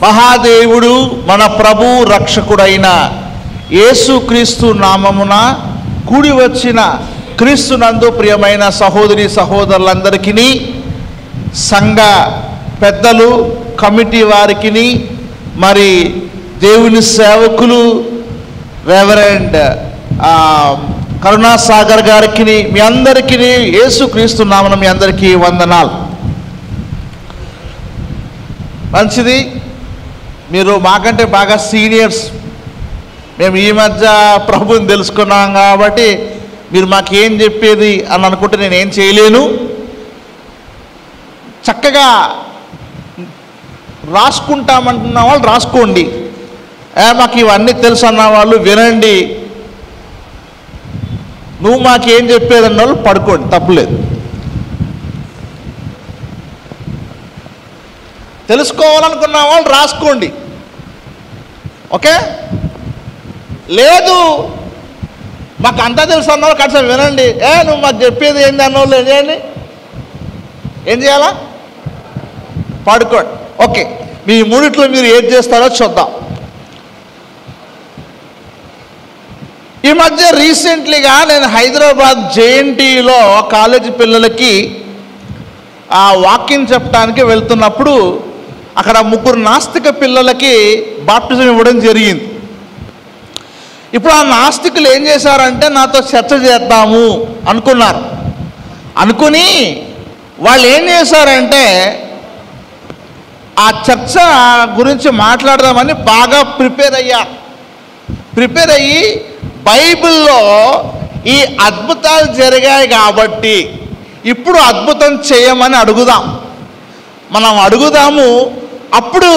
మహాదేవుడు మన ప్రభు రక్షకుడైన యేసుక్రీస్తు నామమున కూడి వచ్చిన క్రీస్తునందు ప్రియమైన సహోదరి సహోదరులందరికీ, సంఘ పెద్దలు, కమిటీ వారికి, మరి దేవుని సేవకులు రెవరెండ్ కరుణాసాగర్ గారికి, మీ అందరికీ యేసుక్రీస్తు నామమున మీ అందరికీ వందనాలు. మంచిది, మీరు మాకంటే బాగా సీనియర్స్. మేము ఈ మధ్య ప్రభుని తెలుసుకున్నాం కాబట్టి మీరు మాకేం చెప్పేది అని అనుకుంటే నేనేం చేయలేను. చక్కగా రాసుకుంటామంటున్న వాళ్ళు రాసుకోండి, మాకు ఇవన్నీ తెలుసు అన్న వాళ్ళు వినండి, నువ్వు మాకేం చెప్పేదన్న వాళ్ళు పడుకోండి, తప్పులేదు. తెలుసుకోవాలనుకున్న వాళ్ళు రాసుకోండి, ఓకే? లేదు మాకు అంతా తెలుసు అన్న వాళ్ళు కనీసం వినండి. నువ్వు మాకు చెప్పేది ఏంది అన్న వాళ్ళు ఏం చేయాలా? పడుకోండి. ఓకే, మీ మూడిట్లో మీరు ఏం చేస్తారో చూద్దాం. ఈ మధ్య రీసెంట్లీగా నేను హైదరాబాద్ జేఎన్టీలో కాలేజీ పిల్లలకి వాకింగ్ చెప్పడానికి వెళ్తున్నప్పుడు అక్కడ 3 నాస్తిక పిల్లలకి బాప్టిజం ఇవ్వడం జరిగింది. ఇప్పుడు ఆ నాస్తికులు ఏం చేశారంటే నాతో చర్చ చేద్దాము అనుకున్నారు. అనుకుని వాళ్ళు ఏం చేశారంటే ఆ చర్చ గురించి మాట్లాడదామని బాగా ప్రిపేర్ అయ్యి బైబిల్లో ఈ అద్భుతాలు జరిగాయి కాబట్టి ఇప్పుడు అద్భుతం చేయమని మనం అడుగుదాము. అప్పుడు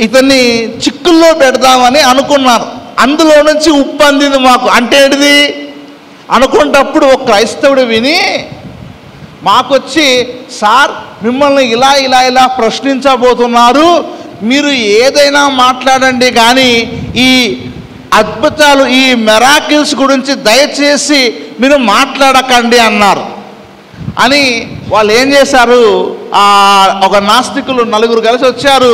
ఇతన్ని చిక్కుల్లో పెడదామని అనుకున్నారు. అందులో నుంచి ఉప్పు అందింది మాకు. అంటే ఏంటిది అనుకున్నప్పుడు ఒక క్రైస్తవుడు విని మాకొచ్చి, సార్ మిమ్మల్ని ఇలా ప్రశ్నించబోతున్నారు, మీరు ఏదైనా మాట్లాడండి, కానీ ఈ అద్భుతాలు, ఈ మిరాకిల్స్ గురించి దయచేసి మీరు మాట్లాడకండి అన్నారు. అని వాళ్ళు ఏం చేశారు, ఒక నాస్తికులు 4 కలిసి వచ్చారు.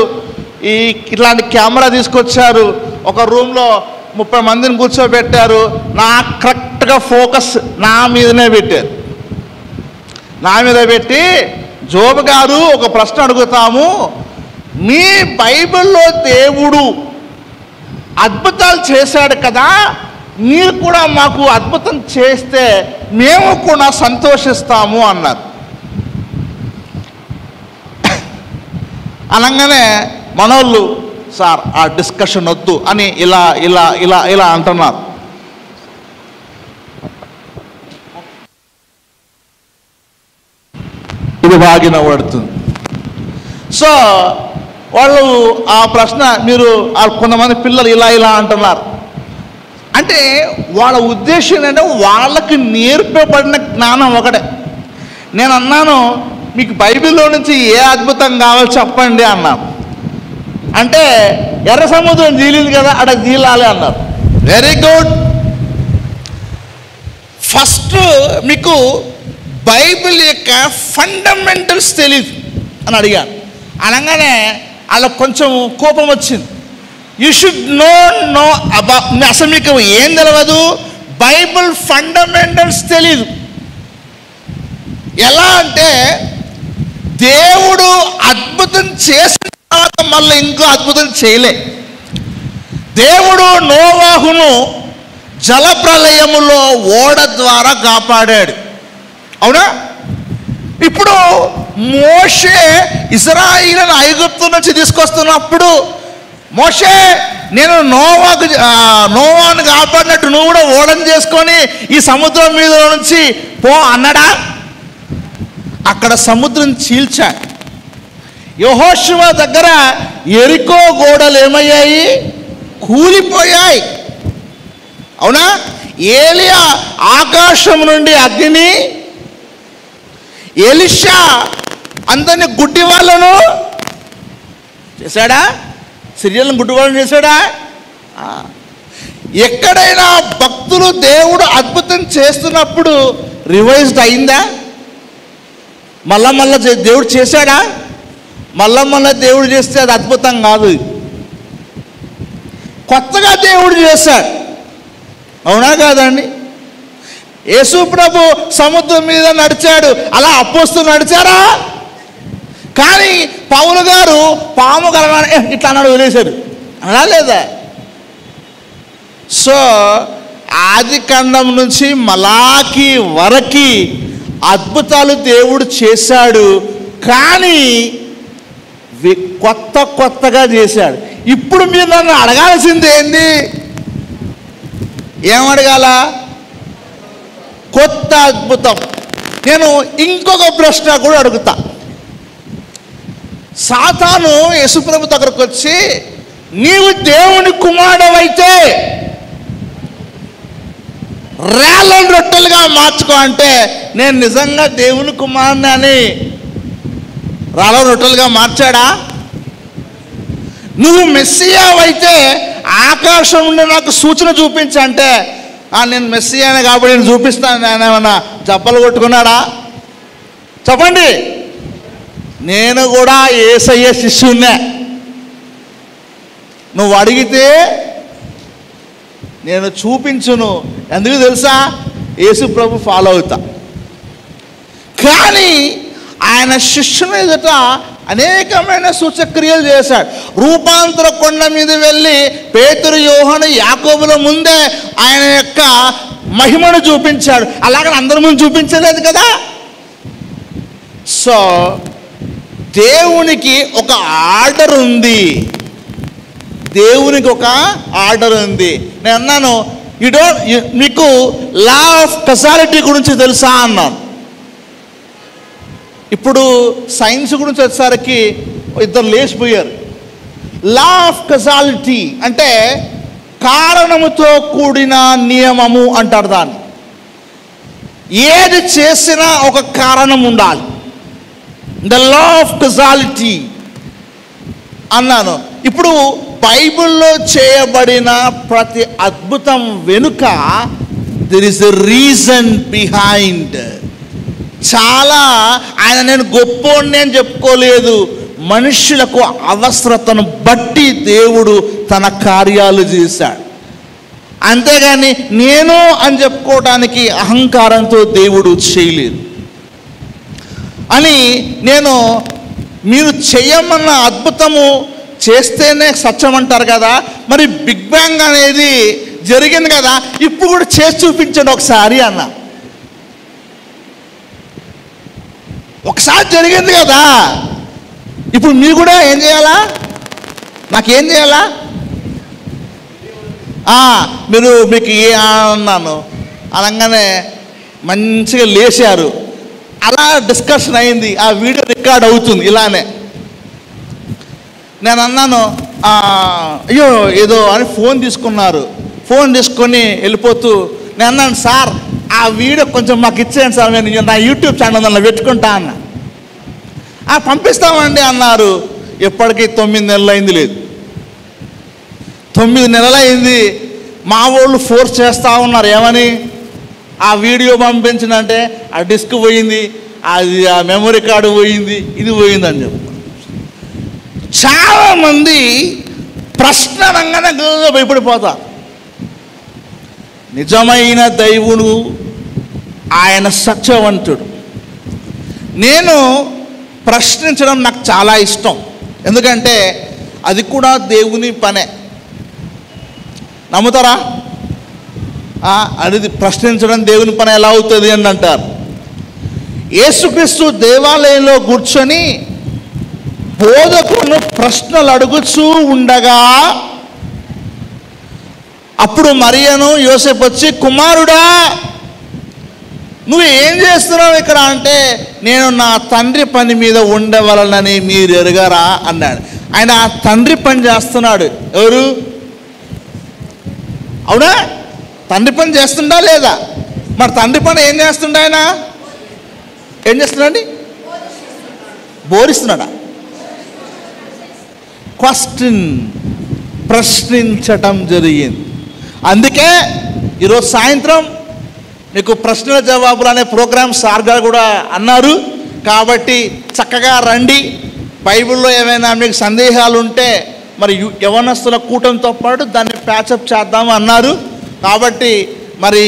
ఇట్లాంటి కెమెరా తీసుకొచ్చారు. ఒక రూమ్లో 30 మందిని కూర్చోబెట్టారు. కరెక్ట్గా ఫోకస్ నా మీదనే పెట్టారు. నా మీద పెట్టి, జోబు గారు ఒక ప్రశ్న అడుగుతాము, మీ బైబిల్లో దేవుడు అద్భుతాలు చేశాడు కదా, మీరు కూడా మాకు అద్భుతం చేస్తే మేము కూడా సంతోషిస్తాము అన్నారు. అనగానే మనోళ్ళు, సార్ ఆ డిస్కషన్ వద్దు అని ఇలా అంటున్నారు. ఇది బాగా నవ్వుడుతుంది. సో వాళ్ళు ఆ ప్రశ్న, మీరు కొంతమంది పిల్లలు ఇలా అంటున్నారు. అంటే వాళ్ళ ఉద్దేశం ఏంటంటే వాళ్ళకి నేర్పబడిన జ్ఞానం ఒకటే. నేను అన్నాను, మీకు బైబిల్లో నుంచి ఏ అద్భుతం కావాలో చెప్పండి అన్నాను. అంటే ఎర్ర సముద్రం జీలింది కదా, అక్కడ జీలాలి అన్నారు. Very good. ఫస్ట్ మీకు బైబిల్ యొక్క ఫండమెంటల్స్ తెలియదు అని అడిగాను. అనగానే వాళ్ళకు కొంచెం కోపం వచ్చింది. యూ షుడ్ నో అబౌట్, అసలు మీకు ఏం తెలియదు, బైబిల్ ఫండమెంటల్స్ తెలీదు. ఎలా అంటే దేవుడు అద్భుతం చేసిన తర్వాత మళ్ళీ ఇంకో అద్భుతం చేయలే. దేవుడు నోవాహును జలప్రలయములో ఓడ ద్వారా కాపాడాడు, అవునా? ఇప్పుడు మోషే ఇశ్రాయేలును ఐగుప్తు నుంచి తీసుకొస్తున్నప్పుడు, మోషే నేను నోవాను కాపాడినట్టు నువ్వు కూడా ఓడను చేసుకొని ఈ సముద్రం మీద నుంచి పో అన్నాడా? అక్కడ సముద్రం చీల్చా. యెహోషువ దగ్గర యెరికో గోడలు ఏమయ్యాయి? కూలిపోయాయి, అవునా? ఏలియా ఆకాశం నుండి అగ్ని, ఎలీషా అందరినీ గుడ్డి వాళ్ళను చేశాడా? సిరియలను గుడ్డి వాళ్ళని చేశాడా? ఎక్కడైనా భక్తులు దేవుడు అద్భుతం చేస్తున్నప్పుడు రివైజ్డ్ అయిందా? మళ్ళా దేవుడు చేశాడా? మళ్ళా దేవుడు చేస్తే అది అద్భుతం కాదు. కొత్తగా దేవుడు చేశాడు. అవునా కాదండి? యేసు ప్రభు సముద్రం మీద నడిచాడు, అలా అపోస్తలులు నడిచారా? కానీ పౌలు గారు పాము కలగానే ఇట్లా అన్నాడు, వదిలేశాడు. అలా లేదా? సో ఆది కాండం నుంచి మలాకి వరకి అద్భుతాలు దేవుడు చేశాడు, కానీ కొత్తగా చేశాడు. ఇప్పుడు మీరు నన్ను అడగాల్సింది ఏంది? ఏమడగాల? కొత్త అద్భుతం. నేను ఇంకొక ప్రశ్న కూడా అడుగుతా. సాతాను యేసుప్రభు దగ్గరకు వచ్చి, నీవు దేవుని కుమారుడవైతే రాళ్ళను రొట్టెలుగా మార్చుకో అంటే, నేను నిజంగా దేవుని కుమారుని అని రాళ్ళ రొట్టెలుగా మార్చాడా? నువ్వు మెస్సియావైతే ఆకాశం నుండి నాకు సూచన చూపించంటే, నేను మెస్సియానే కాబట్టి నేను చూపిస్తాను నేను ఏమన్నా చెప్పలు కొట్టుకున్నాడా? చెప్పండి. నేను కూడా యేసయ్య శిష్యున్నే. నువ్వు అడిగితే నేను చూపించును. ఎందుకు తెలుసా? యేసు ప్రభు ఫాలో అవుతా. కానీ ఆయన శిష్యుల ఎదుట అనేకమైన సూచక్రియలు చేశాడు. రూపాంతర కొండ మీద వెళ్ళి పేతురు, యోహాను, యాకోబుల ముందే ఆయన యొక్క మహిమను చూపించాడు. అలాగని అందరి ముందు చూపించలేదు కదా. సో దేవునికి ఒక ఆర్డర్ ఉంది. దేవునికి ఒక ఆర్డర్ ఉంది. నేను అన్నాను, మీకు లా ఆఫ్ కసాలిటీ గురించి తెలుసా అన్నాను. ఇప్పుడు సైన్స్ గురించి వచ్చేసరికి ఇద్దరు లేచిపోయారు. లా ఆఫ్ కసాలిటీ అంటే కారణముతో కూడిన నియమము అంటారు దాన్ని. ఏది చేసినా ఒక కారణం ఉండాలి. ద లా ఆఫ్ కసాలిటీ అన్నాను. ఇప్పుడు బైబిల్లో చేయబడిన ప్రతి అద్భుతం వెనుక there is a reason behind. చాలా ఆయన నేను గొప్పోడిని అని చెప్పుకోలేదు. మనుషులకు అవసరతను బట్టి దేవుడు తన కార్యాలు చేశాడు. అంతేగాని నేను అని చెప్పుకోవడానికి అహంకారంతో దేవుడు చేయలేదు అని. నేను మీరు చేయమన్న అద్భుతము చేస్తేనే సత్యం అంటారు కదా. మరి బిగ్ బ్యాంగ్ అనేది జరిగింది కదా, ఇప్పుడు కూడా చేసి చూపించండి ఒకసారి అన్న. ఒకసారి జరిగింది కదా, ఇప్పుడు మీరు కూడా ఏం చేయాలా? నాకేం చేయాలా? మీకు ఏ అన్నాను అనగానే మంచిగా లేచారు. అలా డిస్కషన్ అయింది. ఆ వీడియో రికార్డ్ అవుతుంది ఇలానే. నేను అన్నాను, అయ్యో ఏదో అని ఫోన్ తీసుకున్నారు. ఫోన్ తీసుకొని వెళ్ళిపోతూ నేను అన్నాను, సార్ ఆ వీడియో కొంచెం మాకు ఇచ్చేయండి సార్, నేను నా యూట్యూబ్ ఛానల్ దానిలో పెట్టుకుంటా అన్న. పంపిస్తామండి అన్నారు. ఎప్పటికీ 9 నెలలు అయింది. లేదు, 9 నెలలు అయింది. మా వాళ్ళు ఫోర్స్ చేస్తూ ఉన్నారు. ఏమని? ఆ వీడియో పంపించినంటే ఆ డిస్క్ పోయింది, అది ఆ మెమరీ కార్డు పోయింది, ఇది పోయిందని చెప్పి చాలామంది ప్రశ్న రంగానే భయపడిపోతా. నిజమైన దైవుడు ఆయన సత్యవంతుడు. నేను ప్రశ్నించడం నాకు చాలా ఇష్టం. ఎందుకంటే అది కూడా దేవుని పనే. నమ్ముతారా? అది ప్రశ్నించడం దేవుని పని ఎలా అవుతుంది అని అంటారు. యేసుక్రీస్తు దేవాలయంలో కూర్చొని బోధకులను ప్రశ్నలు అడుగుచూ ఉండగా అప్పుడు మరియను యోసేపు వచ్చి, కుమారుడా నువ్వు ఏం చేస్తున్నావు ఇక్కడ అంటే, నేను నా తండ్రి పని మీద ఉండవలనని మీరు ఎరుగరా అన్నాడు. ఆయన తండ్రి పని చేస్తున్నాడు. ఎవరు? అవునా? తండ్రి పని చేస్తుండా లేదా? మరి తండ్రి పని ఏం చేస్తుండ? ఆయన ఏం చేస్తున్నాడండి? బోధిస్తున్నాడా? క్వశ్చన్, ప్రశ్నించటం జరిగింది. అందుకే ఈరోజు సాయంత్రం మీకు ప్రశ్నల జవాబులు అనే ప్రోగ్రాం సార్ గారు కూడా అన్నారు. కాబట్టి చక్కగా రండి, బైబిల్లో ఏమైనా మీకు సందేహాలు ఉంటే మరి యవనస్తుల కూటమితో పాటు దాన్ని ప్యాచప్ చేద్దాము అన్నారు. కాబట్టి మరి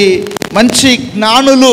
మంచి జ్ఞానులు